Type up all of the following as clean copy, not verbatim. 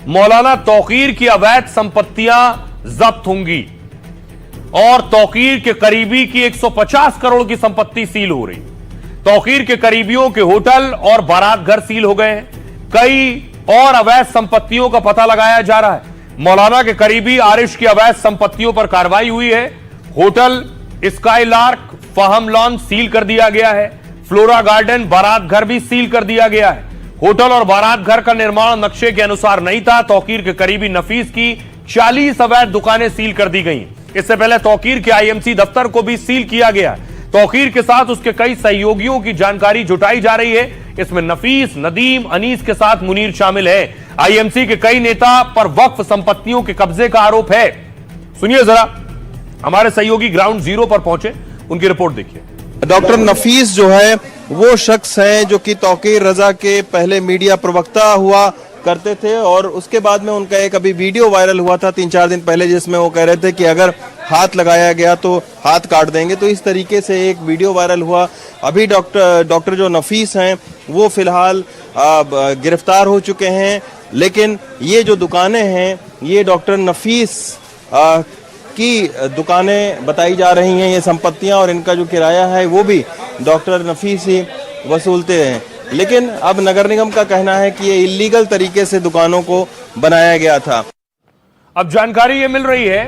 मौलाना तौकीर की अवैध संपत्तियां जब्त होंगी और तौकीर के करीबी की 150 करोड़ की संपत्ति सील हो रही। तौकीर के करीबियों के होटल और बारात घर सील हो गए हैं। कई और अवैध संपत्तियों का पता लगाया जा रहा है। मौलाना के करीबी आरिश की अवैध संपत्तियों पर कार्रवाई हुई है। होटल स्काईलार्क, फहम लॉन सील कर दिया गया है। फ्लोरा गार्डन, बारात घर भी सील कर दिया गया है। होटल और बारात घर का निर्माण नक्शे के अनुसार नहीं था। तौकीर के करीबी नफीस की 40 अवैध दुकानें सील कर दी गई। इससे पहले तौकीर के आईएमसी दफ्तर को भी सील किया गया। तौकीर के साथ उसके कई सहयोगियों की जानकारी जुटाई जा रही है। इसमें नफीस, नदीम, अनीस के साथ मुनीर शामिल है। आईएमसी के कई नेता पर वक्फ संपत्तियों के कब्जे का आरोप है। सुनिए जरा, हमारे सहयोगी ग्राउंड जीरो पर पहुंचे, उनकी रिपोर्ट देखिए। डॉक्टर नफीस जो है वो शख्स हैं जो कि तौकीर रजा के पहले मीडिया प्रवक्ता हुआ करते थे और उसके बाद में उनका एक अभी वीडियो वायरल हुआ था 3-4 दिन पहले, जिसमें वो कह रहे थे कि अगर हाथ लगाया गया तो हाथ काट देंगे। तो इस तरीके से एक वीडियो वायरल हुआ। अभी डॉक्टर जो नफीस हैं वो फिलहाल गिरफ्तार हो चुके हैं, लेकिन ये जो दुकानें हैं ये डॉक्टर नफीस की दुकानें बताई जा रही हैं, ये संपत्तियां, और इनका जो किराया है वो भी डॉक्टर नफीस ही वसूलते हैं। लेकिन अब नगर निगम का कहना है कि ये इल्लीगल तरीके से दुकानों को बनाया गया था। अब जानकारी ये मिल रही है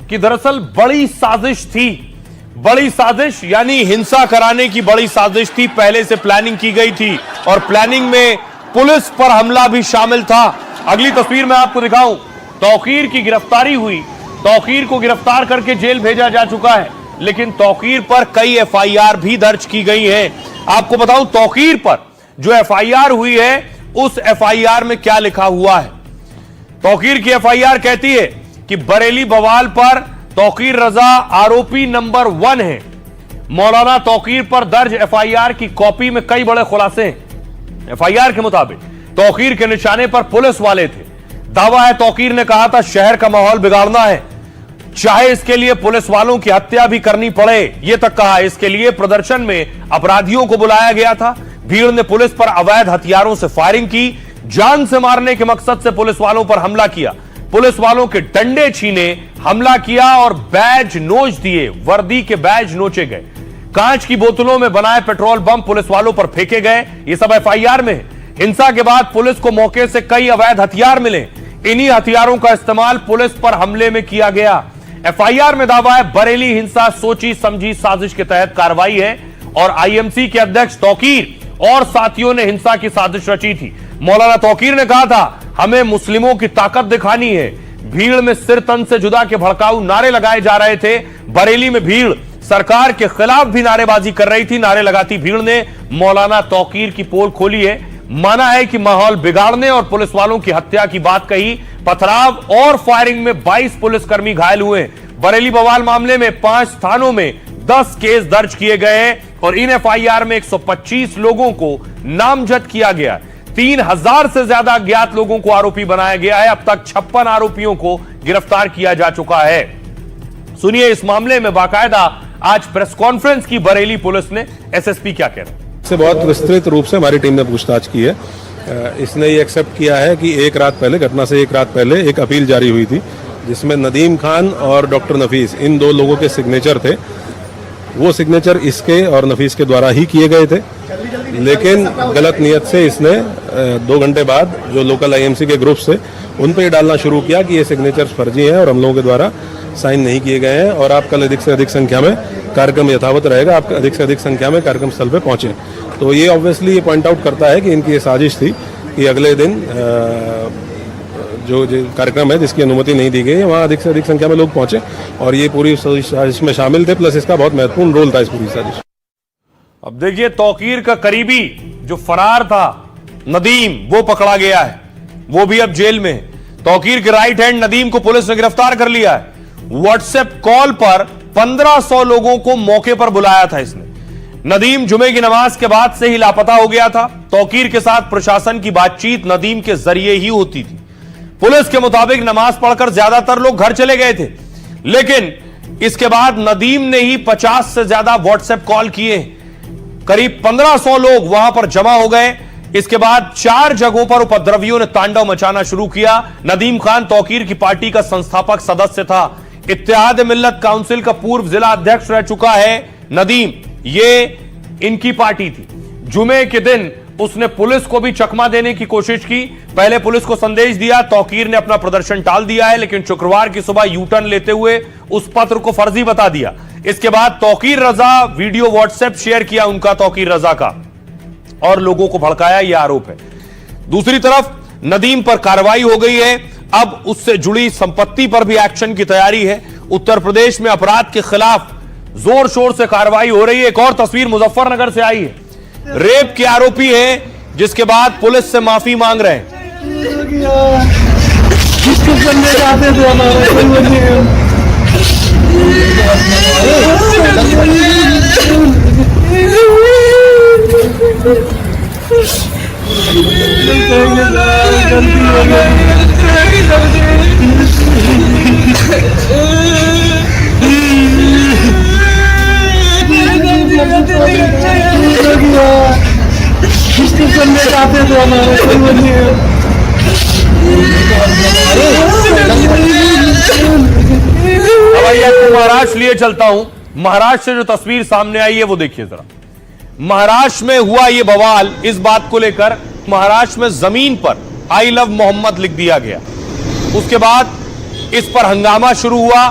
कि दरअसल बड़ी साजिश थी। बड़ी साजिश यानी हिंसा कराने की बड़ी साजिश थी, पहले से प्लानिंग की गई थी और प्लानिंग में पुलिस पर हमला भी शामिल था। अगली तस्वीर में आपको दिखाऊं, तौकीर की गिरफ्तारी हुई। तौकीर को गिरफ्तार करके जेल भेजा जा चुका है, लेकिन तौकीर पर कई एफआईआर भी दर्ज की गई है। आपको बताऊं, तौकीर पर जो एफआईआर हुई है उस एफआईआर में क्या लिखा हुआ है। तौकीर की एफआईआर कहती है कि बरेली बवाल पर तौकीर रजा आरोपी नंबर 1 है। मौलाना तौकीर पर दर्ज एफआईआर की कॉपी में कई बड़े खुलासे हैं। एफआईआर के मुताबिक तौकीर के निशाने पर पुलिस वाले थे। दावा है तौकीर ने कहा था शहर का माहौल बिगाड़ना है, चाहे इसके लिए पुलिस वालों की हत्या भी करनी पड़े। यह तक कहा इसके लिए प्रदर्शन में अपराधियों को बुलाया गया था। भीड़ ने पुलिस पर अवैध हथियारों से फायरिंग की। जान से मारने के मकसद से पुलिस वालों पर हमला किया। पुलिस वालों के डंडे छीने हमला किया और बैज नोच दिए। वर्दी के बैज नोचे गए। कांच की बोतलों में बनाए पेट्रोल बम पुलिस वालों पर फेंके गए। ये सब एफआईआर में है। हिंसा के बाद पुलिस को मौके से कई अवैध हथियार मिले। इन्हीं हथियारों का इस्तेमाल पुलिस पर हमले में किया गया। एफआईआर में दावा है बरेली हिंसा सोची समझी साजिश के तहत कार्रवाई है और आईएमसी के अध्यक्ष तौकीर और साथियों ने हिंसा की साजिश रची थी। मौलाना तौकीर ने कहा था हमें मुस्लिमों की ताकत दिखानी है। भीड़ में सिर तन से जुदा के भड़काऊ नारे लगाए जा रहे थे। बरेली में भीड़ सरकार के खिलाफ भी नारेबाजी कर रही थी। नारे लगाती भीड़ ने मौलाना तौकीर की पोल खोली है। माना है कि माहौल बिगाड़ने और पुलिस वालों की हत्या की बात कही। पथराव और फायरिंग में 22 पुलिसकर्मी घायल हुए। बरेली बवाल मामले में 5 थानों में 10 केस दर्ज किए गए हैं और इन एफआईआर में 125 लोगों को नामजद किया गया। 3000 से ज्यादा अज्ञात लोगों को आरोपी बनाया गया है। अब तक 56 आरोपियों को गिरफ्तार किया जा चुका है। सुनिए, इस मामले में बाकायदा आज प्रेस कॉन्फ्रेंस की बरेली पुलिस ने। एसएसपी क्या कह रहे हैं? से बहुत विस्तृत रूप से हमारी टीम ने पूछताछ की है। इसने ये एक्सेप्ट किया है कि एक रात पहले, घटना से एक रात पहले एक अपील जारी हुई थी जिसमें नदीम खान और डॉक्टर नफीस, इन 2 लोगों के सिग्नेचर थे। वो सिग्नेचर इसके और नफीस के द्वारा ही किए गए थे, लेकिन गलत नियत से इसने 2 घंटे बाद जो लोकल आईएमसी के ग्रुप्स थे उन पर ये डालना शुरू किया कि ये सिग्नेचर्स फर्जी हैं और हम लोगों के द्वारा साइन नहीं किए गए हैं और आप कल अधिक से अधिक संख्या में कार्यक्रम यथावत रहेगा, आप अधिक से अधिक संख्या में कार्यक्रम स्थल पे पहुंचे। तो ये ऑब्वियसली ये पॉइंट आउट करता है कि इनकी ये साजिश थी कि अगले दिन जो कार्यक्रम है जिसकी अनुमति नहीं दी गई है वहाँ अधिक से अधिक संख्या में लोग पहुंचे और ये पूरी साजिश में शामिल थे। प्लस इसका बहुत महत्वपूर्ण रोल था इस पूरी साजिश। अब देखिए, तौकीर का करीबी जो फरार था नदीम, वो पकड़ा गया है, वो भी अब जेल में है। तौकीर के राइट हैंड नदीम को पुलिस ने गिरफ्तार कर लिया है। व्हाट्सएप कॉल पर 1500 लोगों को मौके पर बुलाया था इसने। नदीम जुमे की नमाज के बाद से ही लापता हो गया था। तौकीर के साथ प्रशासन की बातचीत नदीम के जरिए ही होती थी। पुलिस के मुताबिक नमाज पढ़कर ज्यादातर लोग घर चले गए थे, लेकिन इसके बाद नदीम ने ही 50 से ज्यादा व्हाट्सएप कॉल किए। करीब 1500 लोग वहां पर जमा हो गए। इसके बाद 4 जगहों पर उपद्रवियों ने तांडव मचाना शुरू किया। नदीम खान तौकीर की पार्टी का संस्थापक सदस्य था। इत्तेहाद मिल्लत काउंसिल का पूर्व जिला अध्यक्ष रह चुका है नदीम, ये इनकी पार्टी थी। जुमे के दिन उसने पुलिस को भी चकमा देने की कोशिश की। पहले पुलिस को संदेश दिया, तौकीर ने अपना प्रदर्शन टाल दिया है, लेकिन शुक्रवार की सुबह यू टर्न लेते हुए उस पत्र को फर्जी बता दिया। इसके बाद तौकीर रजा वीडियो व्हाट्सएप शेयर किया उनका, तौकीर रजा का, और लोगों को भड़काया, यह आरोप है। दूसरी तरफ नदीम पर कार्रवाई हो गई है। अब उससे जुड़ी संपत्ति पर भी एक्शन की तैयारी है। उत्तर प्रदेश में अपराध के खिलाफ जोर शोर से कार्रवाई हो रही है। एक और तस्वीर मुजफ्फरनगर से आई है। रेप के आरोपी है, जिसके बाद पुलिस से माफी मांग रहे हैं। अब आइए आपको महाराष्ट्र लिए चलता हूं। महाराष्ट्र से जो तस्वीर सामने आई है वो देखिए जरा। महाराष्ट्र में हुआ ये बवाल, इस बात को लेकर महाराष्ट्र में जमीन पर आई लव मोहम्मद लिख दिया गया। उसके बाद इस पर हंगामा शुरू हुआ।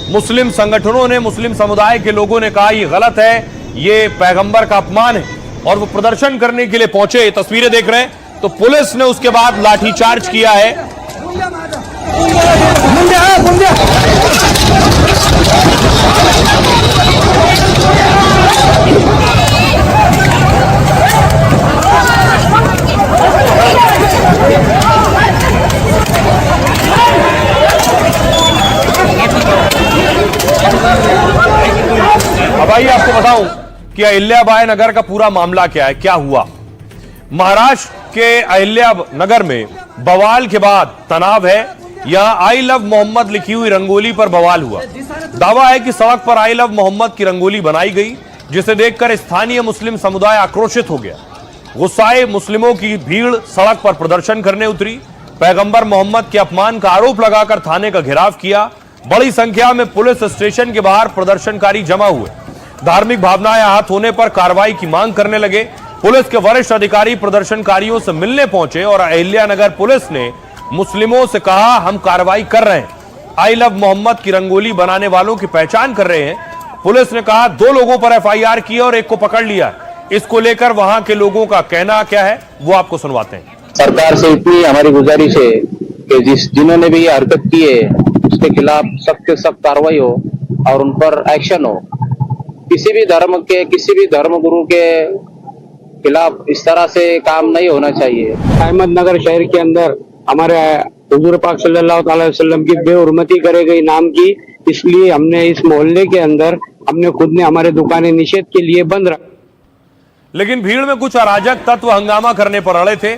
मुस्लिम संगठनों ने, मुस्लिम समुदाय के लोगों ने कहा यह गलत है, ये पैगंबर का अपमान है, और वो प्रदर्शन करने के लिए पहुंचे। तस्वीरें देख रहे हैं। तो पुलिस ने उसके बाद लाठीचार्ज किया है। अब आइए आपको बताऊं कि अहिल्याबाई नगर का पूरा मामला क्या है, क्या हुआ। महाराष्ट्र के अहिल्यानगर में बवाल के बाद तनाव है। यहां आई लव मोहम्मद लिखी हुई रंगोली पर बवाल हुआ। दावा है कि सड़क पर आई लव मोहम्मद की रंगोली बनाई गई, जिसे देखकर स्थानीय मुस्लिम समुदाय आक्रोशित हो गया। गुस्साए मुस्लिमों की भीड़ सड़क पर प्रदर्शन करने उतरी। पैगंबर मोहम्मद के अपमान का आरोप लगाकर थाने का घेराव किया। बड़ी संख्या में पुलिस स्टेशन के बाहर प्रदर्शनकारी जमा हुए। धार्मिक भावनाएं आहत होने पर कार्रवाई की मांग करने लगे। पुलिस के वरिष्ठ अधिकारी प्रदर्शनकारियों से मिलने पहुंचे और अहिल्यानगर पुलिस ने मुस्लिमों से कहा, हम कार्रवाई कर रहे हैं, आई लव मोहम्मद की रंगोली बनाने वालों की पहचान कर रहे हैं। पुलिस ने कहा 2 लोगों पर एफआईआर की और 1 को पकड़ लिया। इसको लेकर वहां के लोगों का कहना क्या है वो आपको सुनवाते हैं। सरकार से इतनी हमारी गुजारिश है कि जिन्होंने भी ये हरकत की है उसके खिलाफ सख्त से सख्त कार्रवाई हो और उन पर एक्शन हो। किसी भी धर्म के, किसी भी धर्म गुरु के खिलाफ इस तरह से काम नहीं होना चाहिए। अहमदनगर शहर के अंदर हमारे हुजूर पाक सल्लल्लाहु अलैहि वसल्लम की बेहुरमती करे गई नाम की, इसलिए हमने इस मोहल्ले के अंदर हमने खुद ने हमारे दुकानें निषेध के लिए बंद रखा। लेकिन भीड़ में कुछ अराजक तत्व हंगामा करने पर अड़े थे।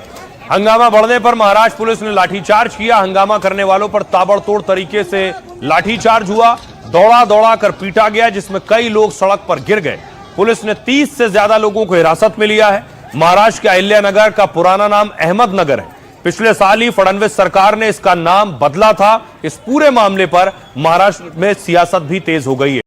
हंगामा बढ़ने पर महाराष्ट्र पुलिस ने लाठीचार्ज किया। हंगामा करने वालों पर ताबड़तोड़ तरीके से लाठीचार्ज हुआ। दौड़ा दौड़ा कर पीटा गया, जिसमें कई लोग सड़क पर गिर गए। पुलिस ने 30 से ज्यादा लोगों को हिरासत में लिया है। महाराष्ट्र के अहिल्यानगर का पुराना नाम अहमदनगर है। पिछले साल ही फडणवीस सरकार ने इसका नाम बदला था। इस पूरे मामले पर महाराष्ट्र में सियासत भी तेज हो गई है।